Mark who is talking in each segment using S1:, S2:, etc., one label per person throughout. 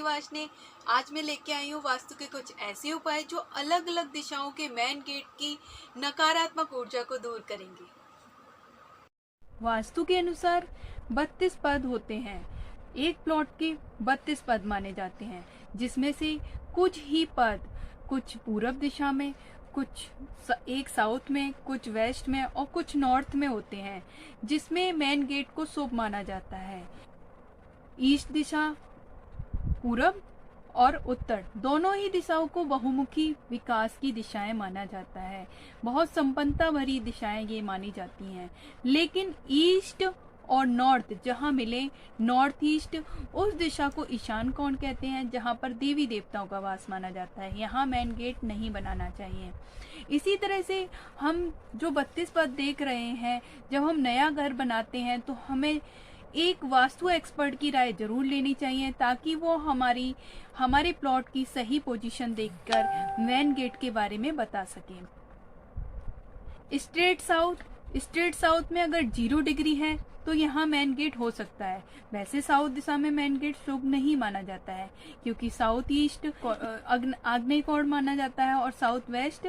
S1: वाशने। आज मैं लेके आई हूँ वास्तु के कुछ ऐसे उपाय जो अलग अलग दिशाओं के मेन गेट की नकारात्मक ऊर्जा को दूर करेंगे।
S2: वास्तु के अनुसार 32 पद होते हैं। एक प्लॉट के 32 पद माने जाते हैं, जिसमें से कुछ ही पद कुछ पूरब दिशा में, कुछ एक साउथ में, कुछ वेस्ट में और कुछ नॉर्थ में होते हैं, जिसमें मेन गेट को शुभ माना जाता है। ईस्ट दिशा, पूरब और उत्तर दोनों ही दिशाओं को बहुमुखी विकास की दिशाएं माना जाता है। बहुत संपन्नता भरी दिशाएं ये मानी जाती हैं। लेकिन ईस्ट और नॉर्थ जहां मिले, नॉर्थ ईस्ट, उस दिशा को ईशान कोण कहते हैं, जहां पर देवी देवताओं का वास माना जाता है। यहाँ मेन गेट नहीं बनाना चाहिए। इसी तरह से हम जो 32 पद देख रहे हैं, जब हम नया घर बनाते हैं तो हमें एक वास्तु एक्सपर्ट की राय जरूर लेनी चाहिए, ताकि वो हमारे प्लॉट की सही पोजीशन देखकर मेन गेट के बारे में बता सके। स्ट्रेट साउथ में अगर 0 डिग्री है तो यहाँ मेन गेट हो सकता है। वैसे साउथ दिशा में मेन गेट शुभ नहीं माना जाता है, क्योंकि साउथ ईस्ट आग्नेय कोण माना जाता है और साउथ वेस्ट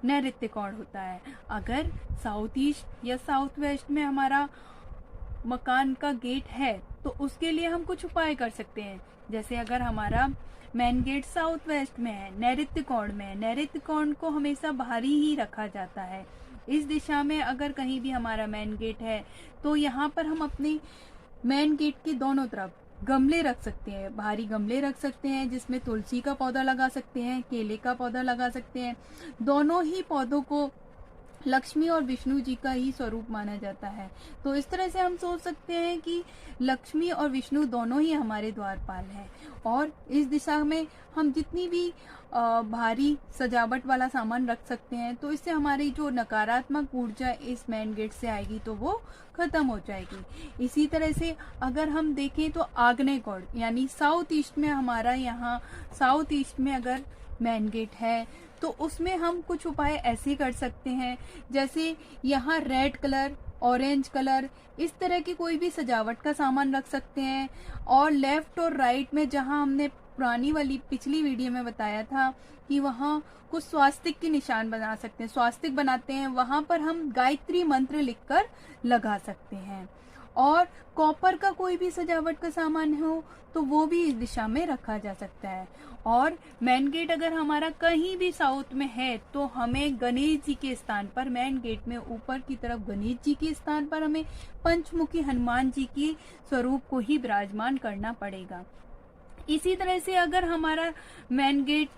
S2: नैऋत्य कोण होता है। अगर साउथ ईस्ट या साउथ वेस्ट में हमारा मकान का गेट है तो उसके लिए हम कुछ उपाय कर सकते हैं। जैसे अगर हमारा मेन गेट साउथ वेस्ट में है, नैऋत्य कोण में है, नैऋत्य कोण को हमेशा बाहरी ही रखा जाता है। इस दिशा में अगर कहीं भी हमारा मेन गेट है तो यहाँ पर हम अपने मेन गेट के दोनों तरफ गमले रख सकते हैं, भारी गमले रख सकते हैं, जिसमें तुलसी का पौधा लगा सकते हैं, केले का पौधा लगा सकते हैं। दोनों ही पौधों को लक्ष्मी और विष्णु जी का ही स्वरूप माना जाता है। तो इस तरह से हम सोच सकते हैं कि लक्ष्मी और विष्णु दोनों ही हमारे द्वारपाल हैं, और इस दिशा में हम जितनी भी भारी सजावट वाला सामान रख सकते हैं, तो इससे हमारी जो नकारात्मक ऊर्जा इस मेन गेट से आएगी तो वो खत्म हो जाएगी। इसी तरह से अगर हम देखें तो आग्नेय कोण यानी साउथ ईस्ट में, हमारा यहाँ साउथ ईस्ट में अगर मेन गेट है तो उसमें हम कुछ उपाय ऐसे कर सकते हैं, जैसे यहाँ रेड कलर, ऑरेंज कलर, इस तरह की कोई भी सजावट का सामान रख सकते हैं। और लेफ्ट और राइट में, जहाँ हमने पुरानी वाली पिछली वीडियो में बताया था कि वहाँ कुछ स्वास्तिक के निशान बना सकते हैं, स्वास्तिक बनाते हैं, वहां पर हम गायत्री मंत्र लिखकर लगा सकते हैं। और कॉपर का कोई भी सजावट का सामान हो तो वो भी इस दिशा में रखा जा सकता है। और मेन गेट अगर हमारा कहीं भी साउथ में है तो हमें गणेश जी के स्थान पर, मेन गेट में ऊपर की तरफ गणेश जी के स्थान पर हमें पंचमुखी हनुमान जी की स्वरूप को ही विराजमान करना पड़ेगा। इसी तरह से अगर हमारा मेन गेट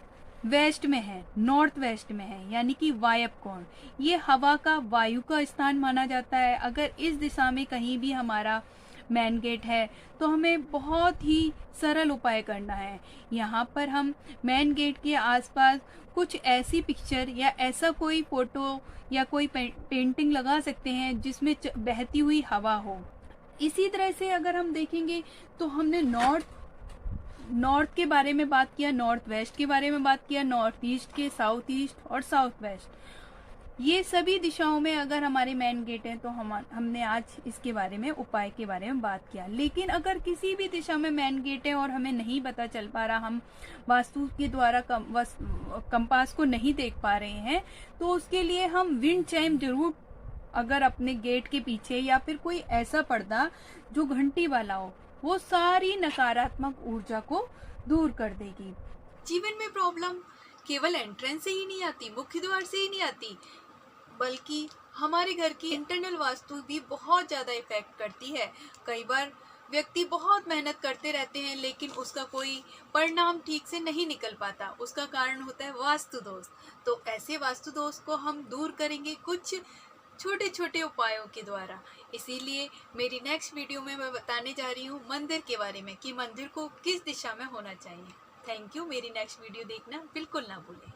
S2: वेस्ट में है, नॉर्थ वेस्ट में है, यानी कि वायव्य कोण, ये हवा का, वायु का स्थान माना जाता है। अगर इस दिशा में कहीं भी हमारा मेन गेट है तो हमें बहुत ही सरल उपाय करना है। यहाँ पर हम मेन गेट के आसपास कुछ ऐसी पिक्चर या ऐसा कोई फोटो या कोई पेंटिंग लगा सकते हैं जिसमें बहती हुई हवा हो। इसी तरह से अगर हम देखेंगे तो हमने नॉर्थ के बारे में बात किया, नॉर्थ वेस्ट के बारे में बात किया, नॉर्थ ईस्ट के, साउथ ईस्ट और साउथ वेस्ट, ये सभी दिशाओं में अगर हमारे मेन गेट हैं तो हमने आज इसके बारे में, उपाय के बारे में बात किया। लेकिन अगर किसी भी दिशा में मेन गेट है और हमें नहीं पता चल पा रहा, हम वास्तु के द्वारा कंपास को नहीं देख पा रहे हैं, तो उसके लिए हम विंड चाइम जरूर, अगर अपने गेट के पीछे, या फिर कोई ऐसा पर्दा जो घंटी वाला हो, वो सारी नकारात्मक ऊर्जा को दूर कर देगी।
S1: जीवन में प्रॉब्लम केवल एंट्रेंस से ही नहीं आती, मुख्य द्वार से ही नहीं आती, बल्कि हमारे घर की इंटरनल वास्तु भी बहुत ज़्यादा इफेक्ट करती है। कई बार व्यक्ति बहुत मेहनत करते रहते हैं लेकिन उसका कोई परिणाम ठीक से नहीं निकल पाता, उसका कारण होता है वास्तु दोष। तो ऐसे वास्तु दोष को हम दूर करेंगे कुछ छोटे छोटे उपायों के द्वारा। इसीलिए मेरी नेक्स्ट वीडियो में मैं बताने जा रही हूँ मंदिर के बारे में कि मंदिर को किस दिशा में होना चाहिए। Thank you. मेरी नेक्स्ट वीडियो देखना बिल्कुल ना भूलें।